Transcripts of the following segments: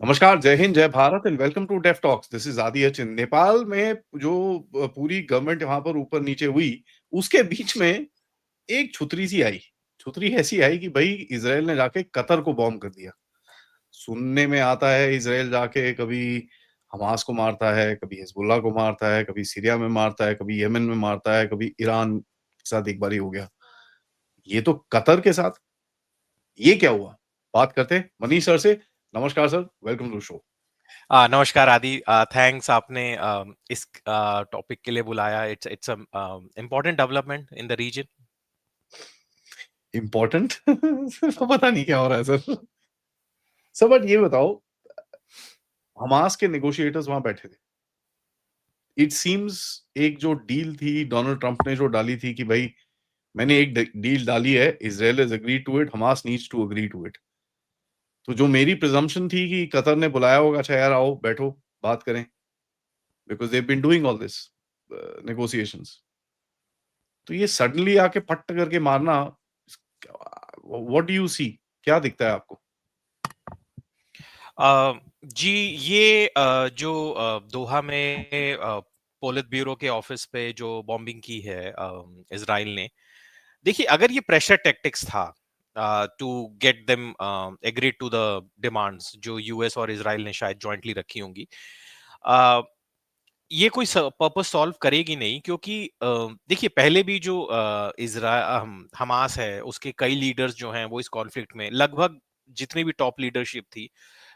नमस्कार, जय हिंद, जय Bharat and welcome to deaf talks. This is Aadi Achin. Nepal में जो पूरी गवर्नमेंट वहाँ पर ऊपर-नीचे हुई, उसके बीच में एक छुतरी सी आई। छुतरी ऐसी आई कि भई इज़राइल ने जाके कतर को बॉम्ब कर दिया। सुनने में आता है इज़राइल जाके कभी हमास को मारता है, कभी हिज़बुल्लाह को मारता है, कभी सीरिया में मारता है, कभी यमन में मारता है, कभी ईरान के साथ एक बारी हो गया। ये तो कतर के साथ, ये क्या हुआ? बात करते हैं मनीष सर से। नमस्कार सर, वेलकम टू शो। नमस्कार आदि। थैंक्स आपने इस टॉपिक के लिए बुलाया। It's it's a important development in the region. Important पता नहीं क्या हो रहा है सर। सर बट ये बताओ, हमास के नेगोशिएटर्स वहां बैठे थे। इट सीम्स एक जो डील थी डोनाल्ड ट्रंप ने जो डाली थी कि भाई मैंने एक डील डाली है, Israel has agreed to it, Hamas needs to agree to it. तो जो मेरी प्रिजम्पशन थी कि कतर ने बुलाया होगा, अच्छा यार आओ बैठो बात करें, because they been doing all this negotiations. तो ये सडनली आके पट करके मारना, व्हाट डू यू सी? क्या दिखता है आपको? जी, ये जो दोहा में पोलित ब्यूरो के ऑफिस पे जो बॉम्बिंग की है इजराइल ने, देखिए अगर ये प्रेशर टैक्टिक्स था to get them agree to the demands जो यूएस और इजराइल ने शायद जॉइंटली रखी होंगी, ये कोई पर्पस सॉल्व करेगी नहीं, क्योंकि देखिए पहले भी जो हमास है उसके कई लीडर्स जो हैं वो इस कॉन्फ्लिक्ट में लगभग जितनी भी टॉप लीडरशिप थी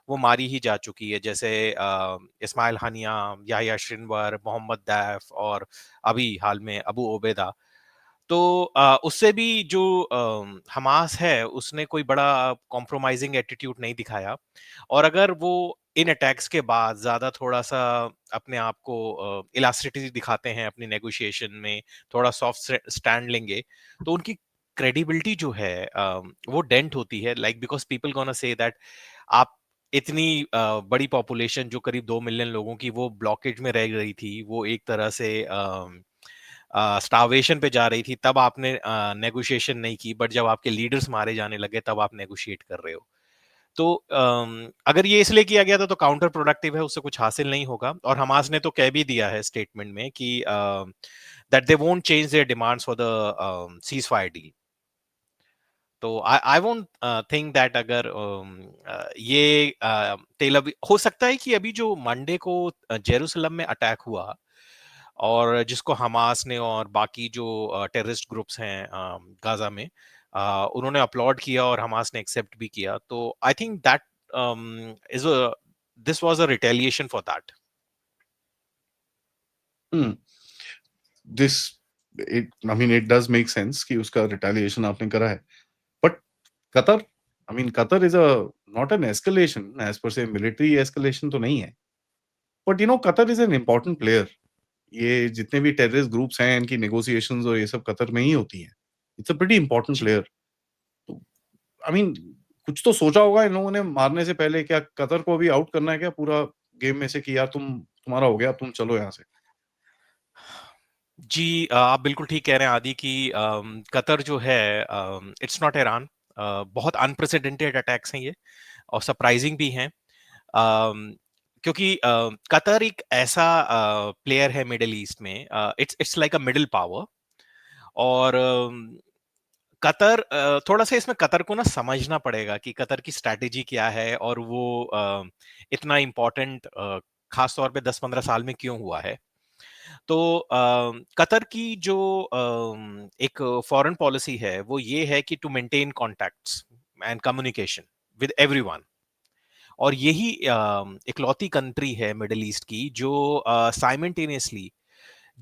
वो मारी ही जा चुकी है। जैसे इस्माइल हानिया, याह्या सिनवर, मोहम्मद दैफ और अभी हाल में अबू ओबैदा। तो उससे भी जो हमास है उसने कोई बड़ा कॉम्प्रोमाइजिंग एटीट्यूड नहीं दिखाया। और अगर वो इन अटैक्स के बाद ज्यादा थोड़ा सा अपने आप को इलास्टिसिटी दिखाते हैं अपनी नेगोशिएशन में, थोड़ा सॉफ्ट स्टैंड लेंगे, तो उनकी क्रेडिबिलिटी जो है वो डेंट होती है। Like because people gonna say that आप इतनी बड़ी पॉपुलेशन जो करीब 2 मिलियन लोगों की वो ब्लॉकेज में रह गई थी, वो एक तरह से स्टारवेशन पे जा रही थी, तब आपने नेगोशिएशन नहीं की, बट जब आपके लीडर्स मारे जाने लगे तब आप नेगोशिएट कर रहे हो। तो अगर ये इसलिए किया गया था तो काउंटर प्रोडक्टिव है, उससे कुछ हासिल नहीं होगा। और हमास ने तो कह भी दिया है स्टेटमेंट में कि that they won't change their demands for the cease fire deal. तो आई वोंट थिंक दैट अगर ये तेल अवी हो सकता है कि अभी जो मंडे को जेरूसलम में अटैक हुआ और जिसको हमास ने और बाकी जो टेररिस्ट ग्रुप्स हैं गाजा में, उन्होंने अपलॉड किया और हमास ने एक्सेप्ट भी किया, तो I think that is this was a retaliation for that. Hmm. This it I mean it does make sense कि उसका रिटेलिएशन आपने करा है। But Qatar, I mean Qatar is a not an escalation as per se, military escalation तो नहीं है। But you know Qatar is an important player. ये जितने भी टेररिस्ट ग्रुप्स हैं इनकी नेगोशिएशंस और ये सब कतर में ही होती हैं। इट्स अ प्रीटी इंपॉर्टेंट जी। प्लेयर। तो आई मीन कुछ तो सोचा होगा इन लोगों ने मारने से पहले, क्या कतर को अभी आउट करना है क्या पूरा गेम में से कि यार तुम्हारा हो गया, तुम चलो यहाँ से? जी, आप बिल्कुल ठीक कह रहे हैं आदि कि कतर जो है, इट्स नॉट ईरान। बहुत अनप्रेसिडेंटेड अटैक्स हैं ये, और सरप्राइजिंग भी हैं। अम, क्योंकि कतर एक ऐसा प्लेयर है मिडिल ईस्ट में, it's it's like a middle power. और कतर, थोड़ा सा इसमें कतर को ना समझना पड़ेगा कि कतर की स्ट्रैटेजी क्या है और वो इतना इम्पोर्टेंट खास तौर पे 10-15 साल में क्यों हुआ है। तो कतर की जो एक फॉरेन पॉलिसी है वो ये है कि to maintain contacts and communication with everyone. और यही इकलौती कंट्री है मिडिल ईस्ट की जो साइमल्टेनियसली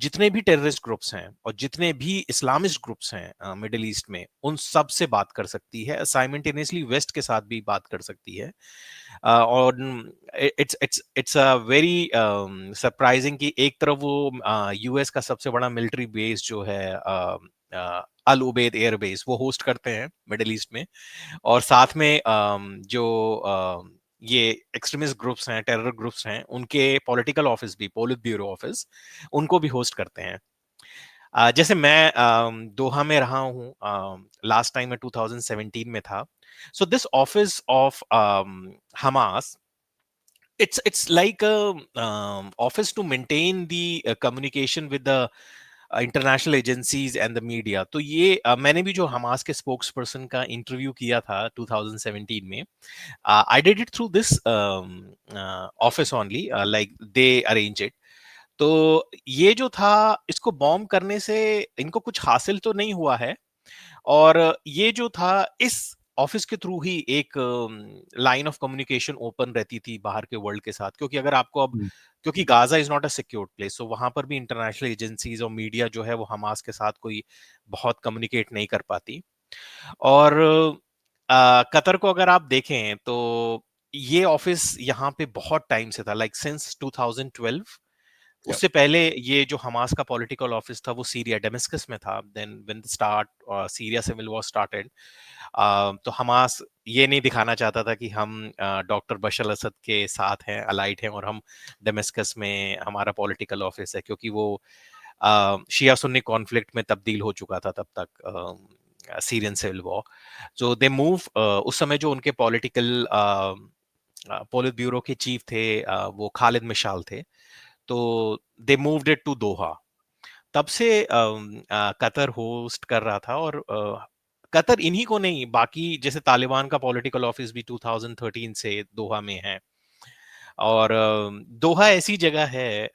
जितने भी टेररिस्ट ग्रुप्स हैं और जितने भी इस्लामिस्ट ग्रुप्स हैं मिडिल ईस्ट में, उन सब से बात कर सकती है, साइमल्टेनियसली वेस्ट के साथ भी बात कर सकती है। और इट्स अ वेरी सरप्राइजिंग कि एक तरफ वो यूएस का सबसे बड़ा मिलिट्री बेस जो है अल उबैद एयर बेस वो होस्ट करते हैं मिडिल ईस्ट में, और साथ में जो ये एक्सट्रीमिस्ट ग्रुप्स हैं, टेरर ग्रुप्स हैं, उनके पॉलिटिकल ऑफिस भी, पोलिट ब्यूरो ऑफिस, उनको भी होस्ट करते हैं। जैसे मैं दोहा में रहा हूँ, लास्ट टाइम मैं 2017 में था। So this office of Hamas it's like a office to maintain the communication with the international agencies and the media. तो ये मैंने भी जो हमास के स्पोक्स पर्सन का इंटरव्यू किया था 2017 में, I did it through this office only, like they arrange it. तो ये जो था, इसको बॉम्ब करने से इनको कुछ हासिल तो नहीं हुआ है, और ये जो था इस ऑफिस के थ्रू ही एक लाइन ऑफ कम्युनिकेशन ओपन रहती थी बाहर के वर्ल्ड के साथ, क्योंकि अगर आपको अब, हम्म, क्योंकि Gaza is not a secured place, तो वहां पर भी इंटरनेशनल एजेंसीज और मीडिया जो है वो हमास के साथ कोई बहुत कम्युनिकेट नहीं कर पाती। और कतर को अगर आप देखें तो ये ऑफिस यहाँ पे बहुत टाइम से था, लाइक सिंस 2012। yeah. उससे पहले ये जो हमास का पॉलिटिकल ऑफिस था वो सीरिया डेमस्कस में था। Then when the start Syria civil war started, तो हमास ये नहीं दिखाना चाहता था कि हम डॉक्टर बशर असद के साथ हैं, अलाइड हैं, और हम डेमस्कस में हमारा पॉलिटिकल ऑफिस है, क्योंकि वो शिया सुन्नी कॉन्फ्लिक्ट में तब्दील हो चुका था तब तक, Syrian civil war. So they move, उस समय जो उनके पॉलिटिकल पोलित ब्यूरो के चीफ थे, वो खालिद मिशाल थे। तो they moved it to Doha. तब से कतर होस्ट कर रहा था, और कतर इन्हीं को नहीं, बाकी जैसे तालिबान का पॉलिटिकल ऑफिस भी 2013 से दोहा में है। और दोहा ऐसी जगह है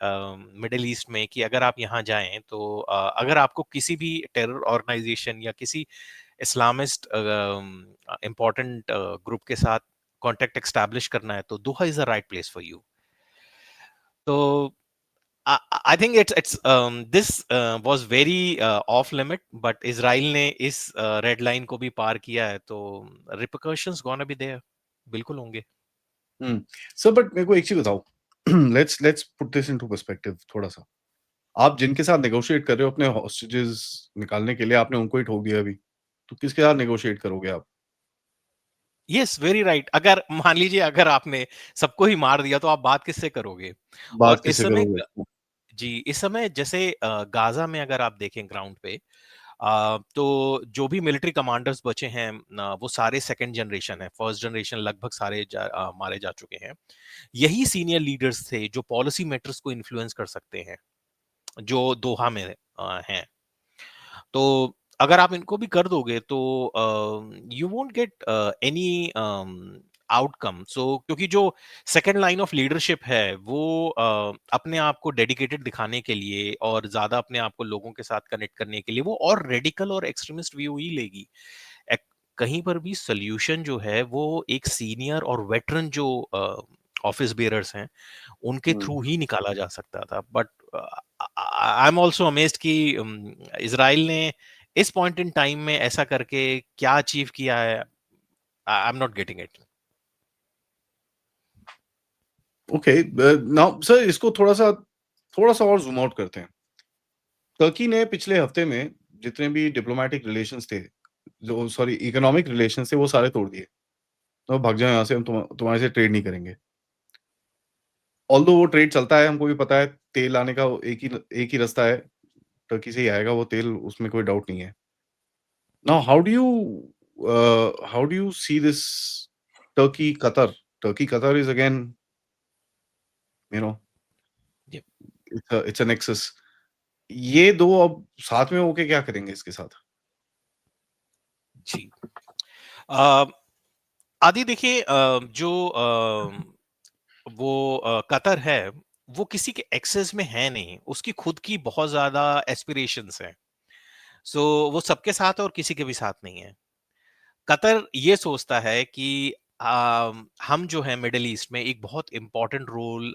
मिडिल ईस्ट में कि अगर आप यहाँ जाएं तो अगर आपको किसी भी टेरर ऑर्गेनाइजेशन या किसी इस्लामिस्ट इम्पोर्टेंट ग्रुप के साथ कांटेक्ट एस्टैब्लिश करना है, तो Doha is the right place for you. तो I think it's this was very off limit, but Israel ने इस रेड लाइन को भी पार किया है, तो repercussions gonna be there, बिल्कुल होंगे। सर बट मेरे को एक चीज बताओ, let's put this into perspective थोड़ा सा। आप जिनके साथ नेगोशिएट कर रहे हो अपने हॉस्टेजेस निकालने के लिए, आपने उनको ही ठोक दिया अभी, तो किसके साथ नेगोशिएट करोगे आप? Yes, very right. अगर मान लीजिए अगर आपने सबको ही मार दिया तो आप बात किससे करोगे? और बात इस किससे समय करोगे? जी, इस समय जैसे गाजा में अगर आप देखें ग्राउंड पे, तो जो भी मिलिट्री कमांडर्स बचे हैं, वो सारे सेकंड जनरेशन है, फर्स्ट जनरेशन लगभग सारे मारे जा चुके हैं। यही सीनियर लीडर्स थे जो पॉलिसी मैटर्स को इन्फ्लुएंस कर सकते हैं, जो दोहा में हैं। तो अगर आप इनको भी कर दोगे तो you won't get any outcome. So क्योंकि जो सेकंड लाइन ऑफ लीडरशिप है वो अपने आप को डेडिकेटेड दिखाने के लिए और ज्यादा अपने आप को लोगों के साथ कनेक्ट करने के लिए वो और रेडिकल और एक्सट्रीमिस्ट व्यू ही लेगी। एक- कहीं पर भी सोल्यूशन जो है वो एक सीनियर और वेटरन जो ऑफिस बेयरर्स हैं उनके हम्म, थ्रू ही निकाला जा सकता था। But I am also amazed कि इसराइल ने इस पॉइंट इन टाइम में ऐसा करके क्या अचीव किया है। आई am not getting it. Okay. Now sir इसको थोड़ा सा और जूम आउट करते हैं। टर्की ने पिछले हफ्ते में जितने भी डिप्लोमेटिक रिलेशंस थे, जो सॉरी इकोनॉमिक रिलेशंस थे, वो सारे तोड़ दिए। तो भाग जाओ यहाँ से, हम तुम्हारे से ट्रेड नहीं करेंगे। ऑल्दो वो ट्रेड चलता है, हमको भी पता है, तेल आने का एक ही रास्ता है, टर्की से ही आएगा वो तेल, उसमें कोई डाउट नहीं है। Now how do you see this Turkey Qatar? Turkey Qatar is again, you know, it's a nexus. ये दो अब साथ में होके क्या करेंगे इसके साथ? जी, अ, आदि देखिए, जो वो कतर है वो किसी के एक्सेस में है नहीं, उसकी खुद की बहुत ज्यादा एस्पिरेशंस हैं। सो वो सबके साथ है और किसी के भी साथ नहीं है। कतर ये सोचता है कि हम जो है मिडिल ईस्ट में एक बहुत इंपॉर्टेंट रोल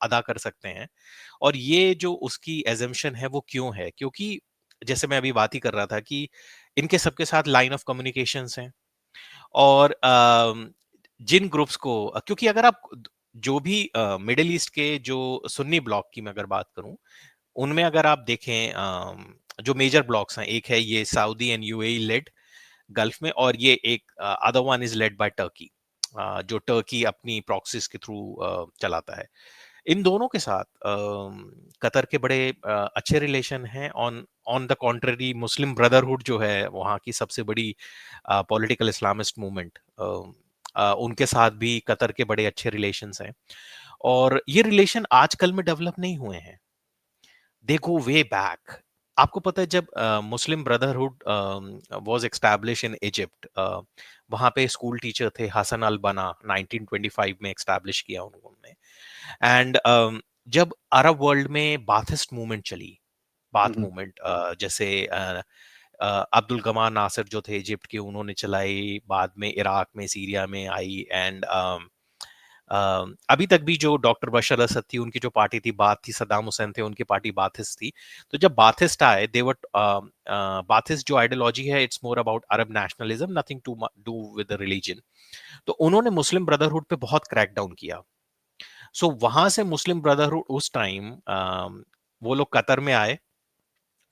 अदा कर सकते हैं। और ये जो उसकी एजम्पशन है वो क्यों है, क्योंकि जैसे मैं अभी बात ही कर रहा था कि इनके सबके साथ लाइन ऑफ कम्युनिकेशंस हैं। और जिन ग्रुप्स को क्योंकि अगर आप जो भी मिडिल ईस्ट के जो सुन्नी ब्लॉक की मैं अगर बात करूं, उनमें अगर आप देखें, जो मेजर ब्लॉक्स हैं, एक है ये Saudi and UAE led Gulf में, और ये एक other one is led by Turkey, जो टर्की अपनी प्रॉक्सीज के थ्रू चलाता है। इन दोनों के साथ कतर के बड़े अच्छे रिलेशन हैं। On on the contrary Muslim brotherhood जो है वहाँ की सबसे बड़ी पॉलिटिकल इस्लामिस्ट मूवमेंट, उनके साथ भी कतर के बड़े अच्छे रिलेशंस हैं और ये रिलेशन आजकल में डेवलप नहीं हुए हैं, दे गो वे बैक। आपको पता है जब Muslim Brotherhood was establish in Egypt, वहां पे स्कूल टीचर थे हसन अल बना, 1925 में एस्टैब्लिश किया उन्होंने। एंड जब अरब वर्ल्ड में बाथिस्ट मूवमेंट चली, बाथ हम्म, मूवमेंट, जैसे अब्दुल गमाल नासिर जो थे इजिप्ट के, उन्होंने चलाई, बाद में इराक में सीरिया में आई, एंड अभी तक भी जो डॉक्टर बशर असद थी उनकी जो पार्टी थी बाथ थी, सद्दाम हुसैन थे उनकी पार्टी बाथिस्ट थी। तो जब बाथिस्ट आए, दे वर बाथिस्ट जो आइडियोलॉजी है it's more about Arab nationalism, nothing to do with the religion. तो उन्होंने मुस्लिम ब्रदरहुड पे बहुत क्रैकडाउन किया। सो वहां से मुस्लिम ब्रदरहुड उस टाइम वो लोग कतर में आए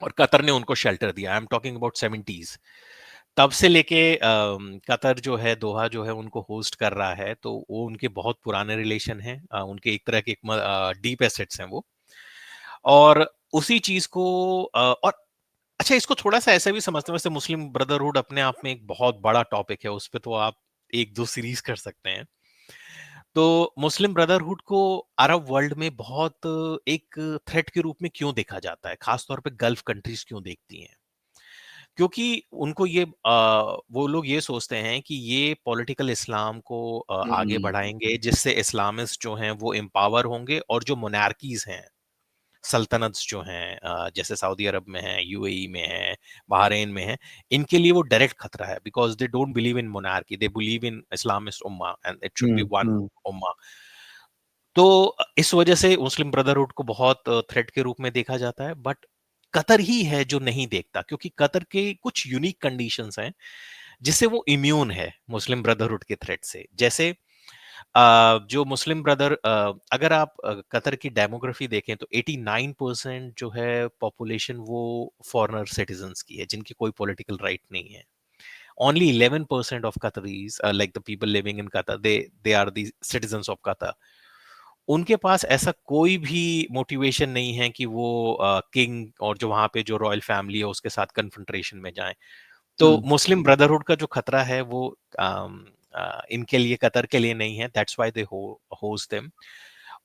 और कतर ने उनको शेल्टर दिया। I am talking about 70s। तब से लेके कतर जो है, दोहा जो है उनको होस्ट कर रहा है, तो वो उनके बहुत पुराने रिलेशन हैं, उनके एक तरह के डीप एसेट्स हैं वो। और उसी चीज को और अच्छा, इसको थोड़ा सा ऐसा भी समझते हैं, वैसे मुस्लिम ब्रदरहुड अपने आप में एक बहुत बड़ा टॉपिक है, उस पर तो आप एक दो सीरीज कर सकते हैं। तो मुस्लिम ब्रदरहुड को अरब वर्ल्ड में बहुत एक थ्रेट के रूप में क्यों देखा जाता है, खासतौर पे गल्फ कंट्रीज क्यों देखती हैं? क्योंकि उनको ये वो लोग ये सोचते हैं कि ये पॉलिटिकल इस्लाम को आगे हम्म, बढ़ाएंगे, जिससे इस्लामिस्ट जो हैं वो एम्पावर होंगे, और जो मोनार्कीज हैं, सल्तनत्स जो हैं, जैसे सऊदी अरब में है, यूएई में है, बहरीन में है, इनके लिए वो डायरेक्ट खतरा है, because they don't believe in monarchy, they believe in Islamist ummah and it should be one hmm, ummah. तो इस वजह से मुस्लिम ब्रदरहुड को बहुत थ्रेट के रूप में देखा जाता है। बट कतर ही है जो नहीं देखता, क्योंकि कतर के कुछ यूनिक कंडीशंस हैं जिससे वो इम्यून है मुस्लिम ब्रदरहुड के थ्रेट से। जैसे जो मुस्लिम अगर आप कतर की डेमोग्राफी देखें तो 89% जो है पॉपुलेशन वो फॉरेनर सिटीजन्स की है, जिनकी कोई पॉलिटिकल राइट नहीं है। Only 11% of Qataris, like the people living in Qatar, they are the citizens of Qatar. उनके पास ऐसा कोई भी मोटिवेशन नहीं है कि वो किंग और जो वहां पे जो रॉयल फैमिली है उसके साथ कन्फ्रंट्रेशन में जाएं। तो हम्म, मुस्लिम ब्रदरहुड का जो खतरा है वो इनके लिए, कतर के लिए नहीं है, that's why they host them.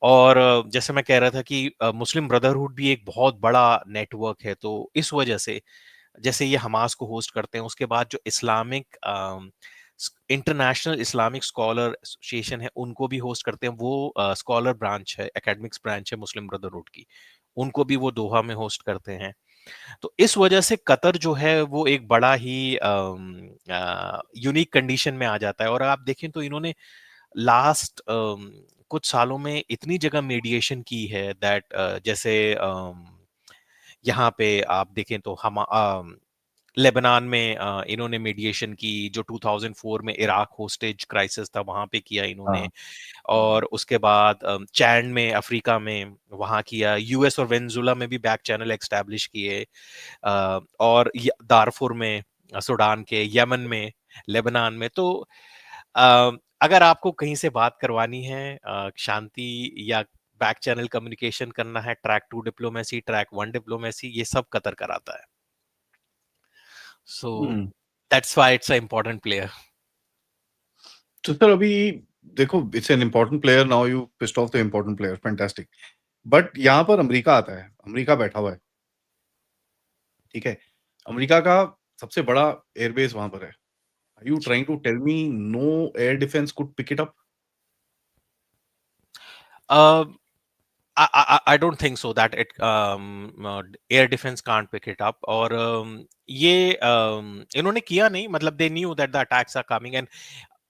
और जैसे मैं कह रहा था कि मुस्लिम ब्रदरहुड भी एक बहुत बड़ा नेटवर्क है, तो इस वजह से जैसे ये हमास को होस्ट करते हैं, उसके बाद जो Islamic international Islamic scholar association है उनको भी होस्ट करते हैं, वो स्कॉलर ब्रांच है, एकेडमिक्स ब्रांच है मुस्लिम ब्रदरहुड की, उनको भी वो दोहा में होस्ट करते हैं। तो इस वजह से कतर जो है वो एक बड़ा ही यूनिक कंडीशन में आ जाता है। और आप देखें तो इन्होंने लास्ट कुछ सालों में इतनी जगह मीडिएशन की है दैट जैसे यहाँ पे आप देखें तो हम लेबनान में इन्होंने मीडिएशन की, जो 2004 में इराक होस्टेज क्राइसिस था वहां पे किया इन्होंने। हाँ, और उसके बाद चैड में, अफ्रीका में वहां किया, यूएस और वेनेजुला में भी बैक चैनल एस्टैब्लिश किए, और दारफुर में, सूडान के, यमन में, लेबनान में। तो अ, अगर आपको कहीं से बात करवानी है, शांति या बैक चैनल कम्युनिकेशन करना है, ट्रैक 2 डिप्लोमेसी, ट्रैक 1 डिप्लोमेसी, ये सब कतर कराता है। So hmm. That's why it's a important player. तो सर अभी देखो, it's an important player, now you pissed off the important player, fantastic. But यहाँ पर अमेरिका आता है, अमेरिका बैठा हुआ है, ठीक है? अमेरिका का सबसे बड़ा एयरबेस वहाँ पर है। Are you trying to tell me no air defence could pick it up? I don't think so that it air defense can't pick it up। और ये इन्होंने किया नहीं, मतलब they knew that the attacks are coming। and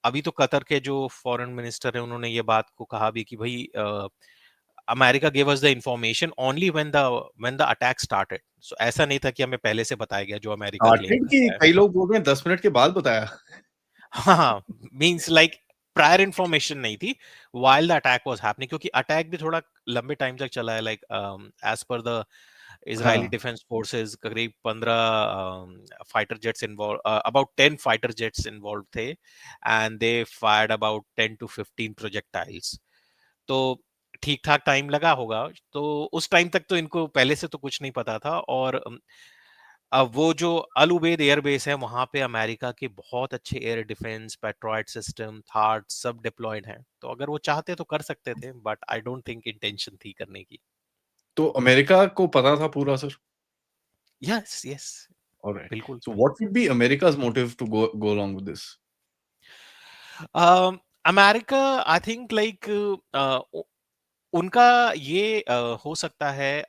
अभी तो Qatar के जो फॉरेन मिनिस्टर है उन्होंने ये बात को कहा भी कि भाई America gave us the information only when the attack started। so ऐसा नहीं था कि हमें पहले से बताया गया, जो अमेरिका क्लेम स्टार्टेड कि करता है। कई लोग बोल रहे हैं 10 मिनट के बाद बताया। हाँ, मीन्स लाइक प्रायर इंफॉर्मेशन नहीं थी while the attack was happening, क्योंकि अटैक भी थोड़ा लंबे टाइम तक चला है। Like as per the Israeli हाँ, डिफेंस फोर्सेस करीब 15 fighter jets involve, about 10 fighter jets involve थे, and they fired about 10 to 15 projectiles. तो ठीक ठाक टाइम लगा होगा, तो उस टाइम तक तो इनको पहले से तो कुछ नहीं पता था। और अब वो जो अल उबैद एयर बेस है वहां पे अमेरिका के बहुत अच्छे एयर डिफेंस पेट्रोइट सिस्टम थार्ड सब डिप्लॉयड हैं, तो अगर वो चाहते तो कर सकते थे, but I don't think intention थी करने की। तो अमेरिका को पता था पूरा सर? Yes yes, alright. बिल्कुल। So what would be America's motive to go along with this? America I think like उनका ये हो सकता है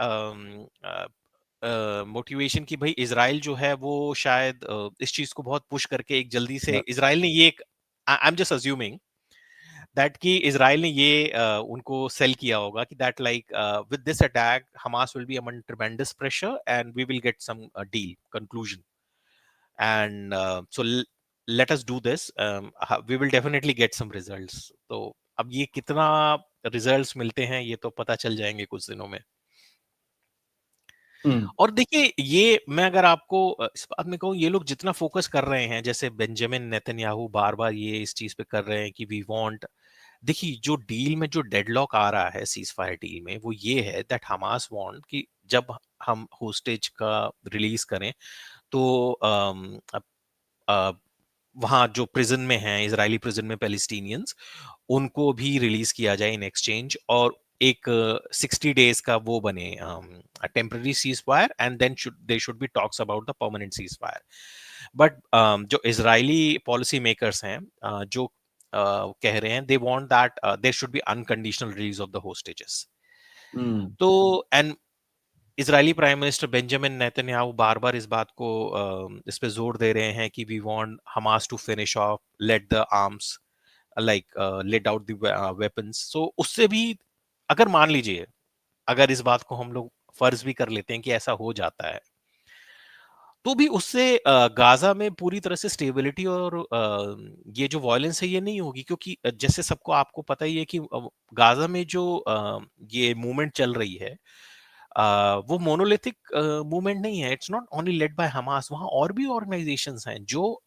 मोटिवेशन कि भाई इजराइल जो है वो शायद इस चीज को बहुत पुश करके एक जल्दी से या इजराइल ने ये एक, I am just assuming that कि इजराइल ने ये उनको सेल किया होगा कि that like with this attack Hamas will be under tremendous pressure and we will get some deal conclusion and so let us do this, we will definitely get some results. तो अब ये कितना results मिलते हैं ये तो पता चल जाएंगे कुछ दिनों में। हुँ, और देखिए ये मैं अगर आपको इस बात में कहूँ, ये लोग जितना फोकस कर रहे हैं, जैसे बेंजामिन नेतन्याहू बार बार ये इस चीज पे कर रहे हैं कि वी वांट, देखिए जो डील में जो डेडलॉक आ रहा है सीज फायर डील में वो ये है दैट हमास वांट कि जब हम होस्टेज का रिलीज करें तो वहाँ जो प्रिजन में हैं, इजरायली प्रिजन में पैलेस्टीनियंस, उनको भी रिलीज किया जाए इन एक्सचेंज, और एक 60 डेज का वो बने temporary ceasefire, and then they should be talks about the permanent ceasefire. But जो इजरायली पॉलिसी मेकर्स हैं जो कह रहे हैं they want that there should be unconditional release of the hostages. हुँ, तो and Israeli prime minister Benjamin Netanyahu बार बार इस बात को इस पे जोर दे रहे हैं कि we want Hamas to finish off, let the arms like let out the weapons. So उससे भी अगर मान लीजिए, अगर इस बात को हम लोग फर्ज भी कर लेते हैं कि ऐसा हो जाता है, तो भी उससे गाजा में पूरी तरह से स्टेबिलिटी और ये जो वायलेंस है ये नहीं होगी, क्योंकि जैसे सबको आपको पता ही है कि गाजा में जो ये मूवमेंट चल रही है वो मोनोलिथिक मूवमेंट नहीं है, it's not only led by Hamas, वहाँ और भी ऑर्गेनाइजेशंस हैं जो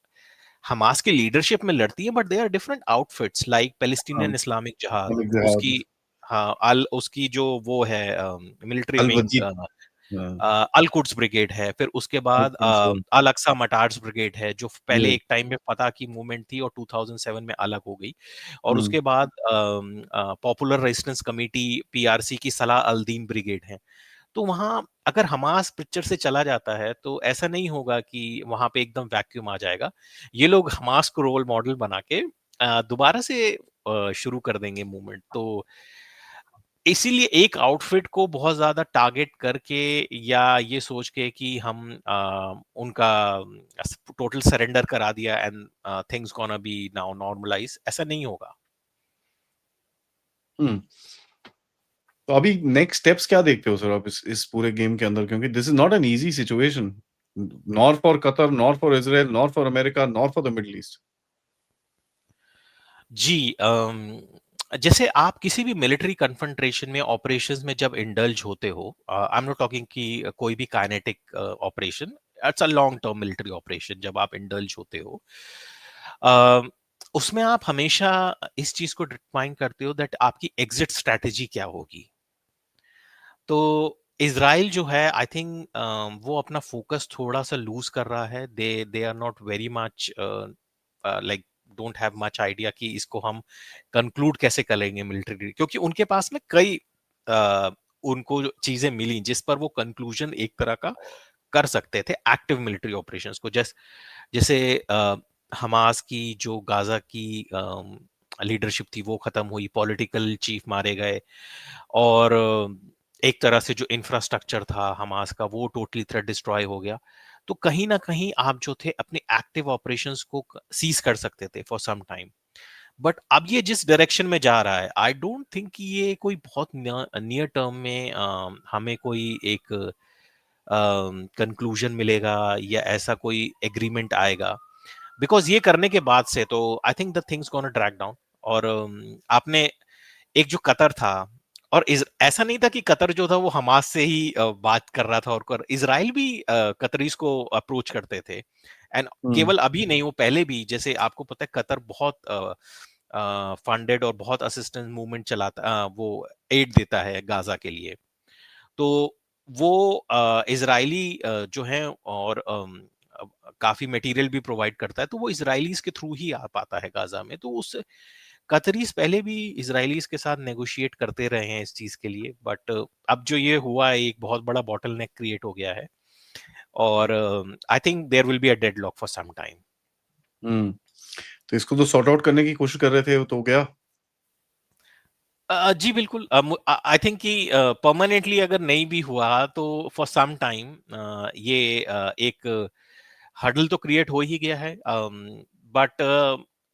हमास के लीडरशिप में लड़ती है, but they are different outfits like हाँ, पैलेस्टीनियन इस्लामिक जिहाद, मलिक जिहाद, उसकी हाँ अल उसकी जो वो है मिलिट्री विंग अल-वजीद, हाँ, अल कुड्स ब्रिगेड है, फिर उसके बाद अल-कुद्स, हाँ, अल अक्सा मटार्स ब्रिगेड है जो पहले ये, एक टाइम में फतह की मूवमेंट थी और 2007 में अलग हो गई, और हुँ, उसके बाद पॉपुलर रेजिस्टेंस कमेटी पीआरसी की सलाह अल दीन ब्रिगेड है। तो वहाँ अगर हमास पिक्चर से चला जाता है तो ऐसा नहीं होगा कि वहाँ पे एकदम वैक्यूम आ जाएगा। ये लोग हमास को रोल मॉडल बना के दोबारा से शुरू कर देंगे मूवमेंट। तो इसीलिए एक आउटफिट को बहुत ज़्यादा टारगेट करके या ये सोच के कि हम उनका टोटल सरेंडर करा दिया and things gonna be now normalize, ऐसा नहीं होगा। हुँ। तो अभी नेक्स्ट स्टेप्स क्या देखते हो सर आप इस पूरे गेम के अंदर? क्योंकि this is not an easy situation, nor for Qatar, nor for Israel, nor for America, nor for the Middle East. जी, जैसे आप किसी भी मिलिट्री कन्फ्रंटेशन में ऑपरेशंस में जब इंडल्ज होते हो, आई एम नॉट टॉकिंग कि कोई भी kinetic operation, it's a long term military operation, जब आप इंडल्ज होते हो अ, उसमें आप हमेशा इस चीज को डिफाइन करते हो दैट आपकी एग्जिट स्ट्रेटेजी क्या होगी। तो इज़राइल जो है आई थिंक वो अपना फोकस थोड़ा सा लूज कर रहा है, they they are not very much like don't have much idea कि इसको हम कंक्लूड कैसे करेंगे मिलिट्री, क्योंकि उनके पास में कई उनको जो चीजें मिली जिस पर वो कंक्लूजन एक तरह का कर सकते थे एक्टिव मिलिट्री ऑपरेशंस को। जैसे हमास की जो गाजा की लीडरशिप थी वो खत्म हुई, पॉलिटिकल चीफ मारे गए, और एक तरह से जो इंफ्रास्ट्रक्चर था हमास का वो टोटली तरह डिस्ट्रॉय हो गया। तो कहीं ना कहीं आप जो थे अपने एक्टिव ऑपरेशंस को सीज कर सकते थे फॉर सम टाइम। बट अब ये जिस डायरेक्शन में जा रहा है आई डोंट थिंक कि ये कोई बहुत नियर टर्म में हमें कोई एक कंक्लूजन मिलेगा या ऐसा कोई एग्रीमेंट आएगा, बिकॉज ये करने के बाद से तो I think the things gonna drag down. और आपने एक जो कतर था, और ऐसा नहीं था कि कतर जो था वो हमास से ही बात कर रहा था, और इजराइल भी कतरीज को अप्रोच करते थे, एंड हुँ, केवल अभी नहीं वो पहले भी, जैसे आपको पता है कतर बहुत फंडेड और बहुत असिस्टेंस मूवमेंट चलाता वो एड देता है गाजा के लिए। तो वो इजरायली जो है और काफी मटेरियल भी प्रोवाइड करता है, तो वो इसराइलीज के थ्रू ही आ पाता है गाजा में। तो उस कतरीज पहले भी इसराइलीज के साथ नेगोशिएट करते रहे हैं इस चीज के लिए, बट अब जो ये हुआ है एक बहुत बड़ा बॉटल नेक क्रिएट हो गया है, और I think there will be a deadlock for some time. तो इसको तो सॉर्ट आउट करने की कोशिश कर रहे थे, तो क्या? जी बिल्कुल, आई थिंक कि परमानेंटली अगर नहीं भी हुआ तो फॉर सम टाइम ये एक हर्डल तो क्रिएट हो ही गया है, बट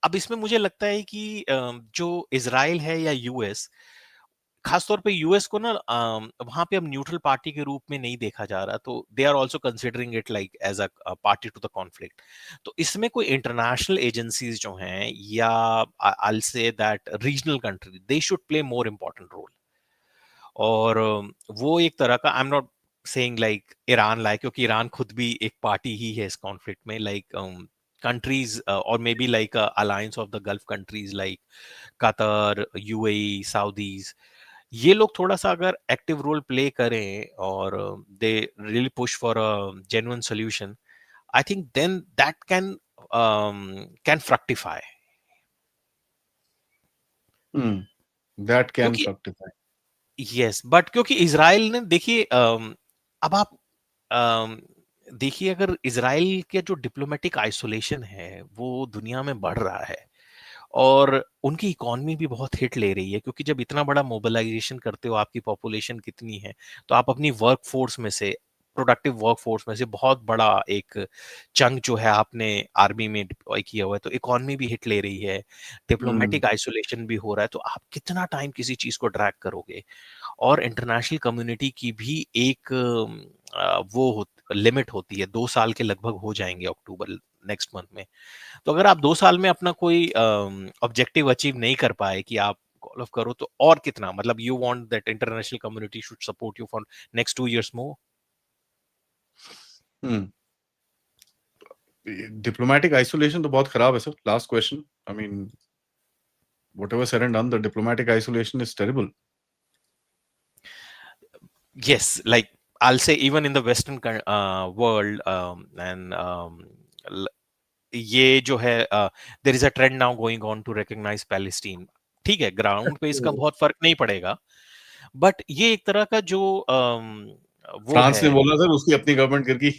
अब इसमें मुझे लगता है कि जो इजराइल है या यूएस, खासतौर पे यूएस को ना वहां पे अब न्यूट्रल पार्टी के रूप में नहीं देखा जा रहा, तो they are also considering it like as a party to the conflict. तो इसमें कोई इंटरनेशनल एजेंसीज जो हैं या I say that regional country, they should play more important role. और वो एक तरह का, I am not saying like Iran like, क्योंकि ईरान खुद भी एक पार्टी ही है इस कॉन्फ्लिक्ट में, लाइक कंट्रीज और may be like alliance of the gulf countries like Qatar, UAE, Saudis, ये लोग थोड़ा सा अगर एक्टिव रोल प्ले करें और they really push for a genuine solution, I think then that can fructify. That can क्योंकि fructify. Yes, but क्योंकि Israel ने देखिए, अब आप अम, देखिए अगर इजराइल के जो डिप्लोमेटिक आइसोलेशन है वो दुनिया में बढ़ रहा है, और उनकी इकोनॉमी भी बहुत हिट ले रही है, क्योंकि जब इतना बड़ा मोबिलाइजेशन करते हो, आपकी पॉपुलेशन कितनी है, तो आप अपनी वर्क फोर्स में से, प्रोडक्टिव वर्क फोर्स में से बहुत बड़ा एक चंक जो है आपने आर्मी में डिप्लॉय किया हुआ है, तो इकोनॉमी भी हिट ले रही है, हम्म डिप्लोमेटिक आइसोलेशन भी हो रहा है, तो आप कितना टाइम किसी चीज को ड्रैग करोगे? और इंटरनेशनल कम्युनिटी की भी एक वो लिमिट होती है, 2 साल के लगभग हो जाएंगे अक्टूबर नेक्स्ट मंथ में। तो अगर आप 2 साल में अपना कोई ऑब्जेक्टिव अचीव नहीं कर पाए कि आप कॉल ऑफ करो, तो और कितना, मतलब you want that international community should support you for next 2 years more. Hmm diplomatic isolation तो बहुत खराब है sir. Last question, I mean whatever said and done, the diplomatic isolation is terrible. Yes, like I'll say even in the Western world, and ये जो है there is a trend now going on to recognise Palestine. ठीक है, ground पे इसका बहुत फर्क नहीं पड़ेगा, बट ये एक तरह का जो वो फ्रांस है। ने बोला सर उसकी अपनी गवर्नमेंट गिर गई।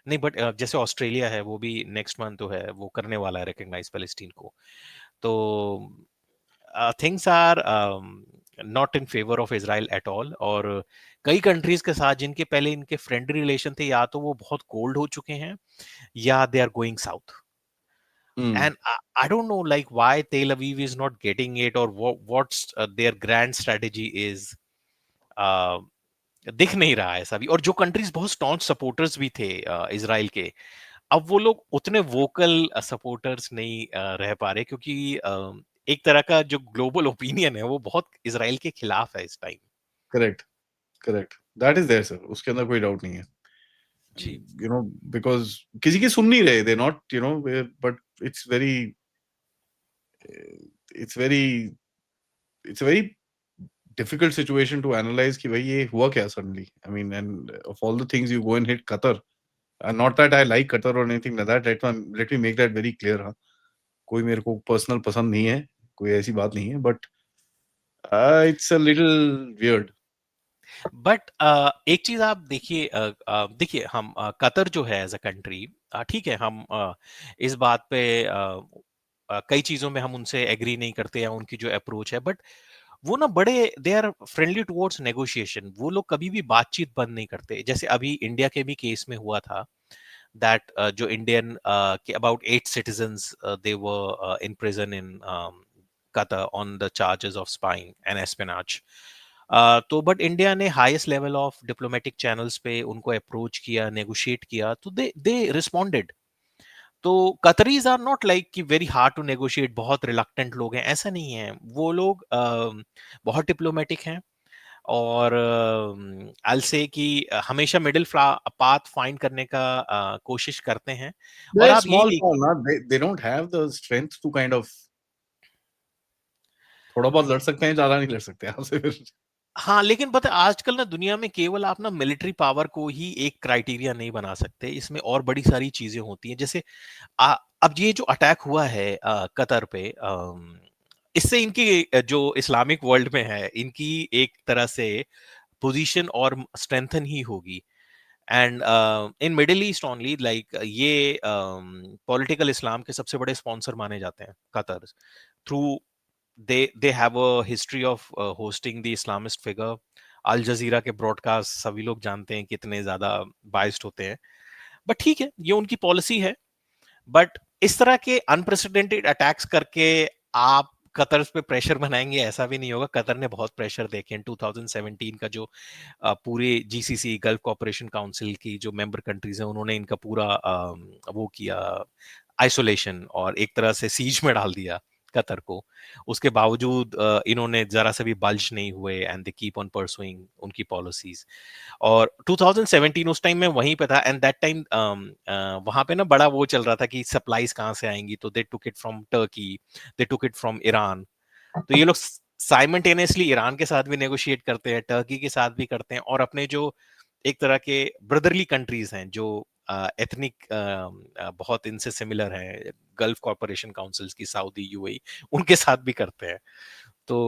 नहीं, बट जैसे ऑस्ट्रेलिया है वो भी नेक्स्ट मंथ तो है, वो करने वाला है रिकॉग्नाइज पैलेस्टीन को। तो things are not in favour of Israel at all, और कई कंट्रीज के साथ जिनके पहले इनके फ्रेंडली रिलेशन थे, या तो वो बहुत कोल्ड हो चुके हैं या they are going south. Hmm And I don't know like why Tel Aviv is not getting it, or what's their grand strategy is. uh, दिख नहीं रहा है ऐसा भी, और जो कंट्रीज बहुत स्टॉन्च सपोर्टर्स भी थे इजराइल के, अब वो लोग उतने वोकल सपोर्टर्स नहीं रह पा रहे, क्योंकि एक तरह का जो ग्लोबल ओपिनियन है वो बहुत इजराइल के खिलाफ है इस time. Correct correct, that is there sir, उसके अंदर कोई डाउट नहीं है। जी। यू नो बिकॉज किसी की सुन नहीं रहे, they not you know, but it's very it's very it's very difficult situation to analyze कि भाई ये हुआ क्या suddenly. I mean, and of all the things you go and hit Qatar, and not that I like Qatar or anything like that. Let me make that very clear. हाँ, कोई मेरे को personal पसंद नहीं है, कोई ऐसी बात नहीं है, but it's a little weird. But एक चीज आप देखिए, देखिए हम कतर जो है एज अ कंट्री, ठीक है, हम इस बात पे कई चीजों में हम उनसे एग्री नहीं करते, या उनकी जो अप्रोच है, बट वो ना बड़े they are friendly towards negotiation, वो लोग कभी भी बातचीत बंद नहीं करते। जैसे अभी इंडिया के भी केस में हुआ था दैट जो इंडियन के about 8 citizens they were in prison in Qatar on the charges of spying and espionage. तो बट इंडिया ने highest level of diplomatic channels पे उनको अप्रोच किया, नेगोशिएट किया, तो दे रिस्पोंडेड। तो कतरीज आर नॉट लाइक कि वेरी हार्ड टू नेगोशिएट, बहुत रिलक्टेंट लोग हैं, ऐसा नहीं है। वो लोग बहुत डिप्लोमेटिक हैं, और आई से कि हमेशा मिडिल पाथ फाइंड करने का कोशिश करते हैं। और They're आप यही small, देख, small, not they don't have the strength to kind of, थोड़ा बहुत लड़ सकते हैं, ज्यादा नहीं लड़ सकते आपसे फिर। हाँ, लेकिन पता है आजकल ना दुनिया में केवल आप ना मिलिट्री पावर को ही एक क्राइटेरिया नहीं बना सकते, इसमें और बड़ी सारी चीज़ें होती हैं। जैसे अ, अब ये जो अटैक हुआ है कतर पे, इससे इनकी जो इस्लामिक वर्ल्ड में है, इनकी एक तरह से पोजीशन और स्ट्रेंथन ही होगी। And in middle east only, like ये पॉलिटिकल इस्लाम के सबसे बड़े स्पॉन्सर माने जाते हैं Qatar, through they have a history of hosting the Islamist figure. अल जजीरा के ब्रॉडकास्ट सभी लोग जानते हैं कितने ज्यादा बाइस्ड होते हैं, बट ठीक है, ये उनकी पॉलिसी है। बट इस तरह के अनप्रेसिडेंटेड अटैक्स करके आप कतर पे प्रेशर बनाएंगे, ऐसा भी नहीं होगा। कतर ने बहुत प्रेशर देखे हैं। 2017 का जो पूरे जीसीसी गल्फ कॉपरेशन काउंसिल की जो मेंबर कंट्रीज हैं, उन्होंने इनका पूरा वो किया, आइसोलेशन और एक तरह से सीज में डाल दिया कतर को। उसके बावजूद इन्होंने जरा सा भी बल्ज नहीं हुए, and they keep on pursuing उनकी पॉलिसीज। और 2017 उस टाइम में वहीं पे था, एंड दैट टाइम वहां पे ना बड़ा वो चल रहा था कि सप्लाईज कहाँ से आएंगी, तो they took it from Turkey, they took it from Iran. तो ये लोग साइमल्टेनियसली ईरान के साथ भी नेगोशिएट करते हैं, टर्की के साथ भी करते हैं, और अपने जो एक तरह के ब्रदरली कंट्रीज हैं जो एथनिक बहुत इनसे सिमिलर हैं, गल्फ कॉर्पोरेशन काउंसिल्स की, सऊदी, यूएई, उनके साथ भी करते हैं। तो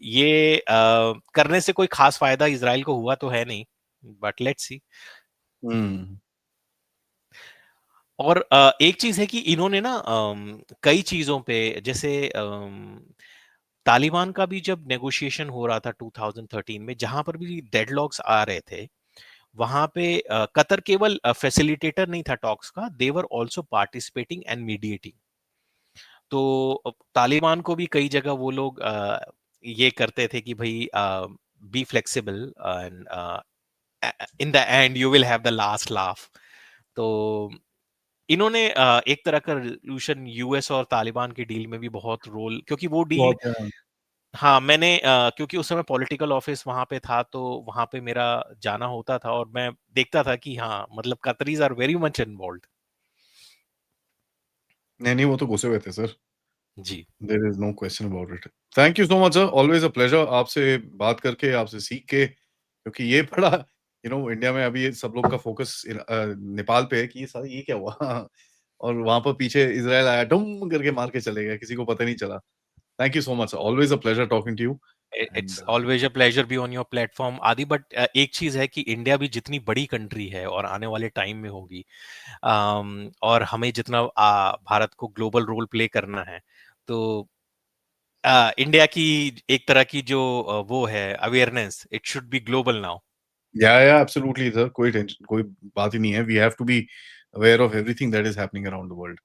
ये करने से कोई खास फायदा इजराइल को हुआ तो है नहीं, बट लेट्स सी। और एक चीज है कि इन्होंने ना कई चीजों पे, जैसे तालिबान का भी जब नेगोशिएशन हो रहा था 2013 में, जहां पर भी डेडलॉक्स आ रहे थे, वहां पे कतर केवल फैसिलिटेटर नहीं था टॉक्स का, they were also participating and mediating. तो तालिबान को भी कई जगह वो लोग ये करते थे कि भाई be flexible, and in the end you will have the last laugh. तो इन्होंने एक तरह का रेजोल्यूशन यूएस और तालिबान की डील में भी बहुत रोल, क्योंकि वो डील, बहुत है। हाँ, मैंने क्योंकि उस समय पॉलिटिकल ऑफिस वहां पे था, तो वहां पे मेरा जाना होता था, और मैं देखता था कि हाँ, मतलब Qataris are very much involve. नहीं, नहीं, वो तो घुसे हुए थे सर। जी। There is no question about it. Thank you so much sir, always a pleasure आपसे बात करके, आपसे सीख के, क्योंकि ये बड़ा इंडिया में अभी ये सब लोग का फ़ोकस नेपाल पे है कि ये साला ये क्या हुआ? और वहाँ पर पीछे इज़राइल आया, डुम करके मार के चले गए, किसी को पता नहीं चला। Thank you so much sir, always a pleasure talking to you and it's always a pleasure be on your platform Aadi, but एक चीज है कि इंडिया भी जितनी बड़ी कंट्री है और आने वाले टाइम में होगी, और हमें जितना भारत को ग्लोबल रोल प्ले करना है, तो इंडिया की एक तरह की जो वो है awareness, it should be global now. या एब्सोल्युटली सर, कोई बात ही नहीं है। We have to be aware of everything that is happening around the world.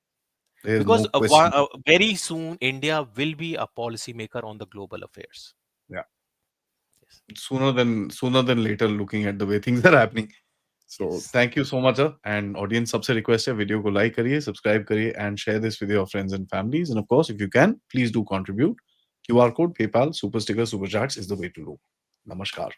There is no Because question. very soon India will be a policy maker on the global affairs. या Yes. sooner than later, looking at the way things are happening. So Yes. thank you so much sir, and audience सबसे request है, video को like करिए, subscribe करिए and share this with your friends and families, and of course if you can please do contribute. QR code, PayPal, super sticker, super chats is the way to go. Namaskar.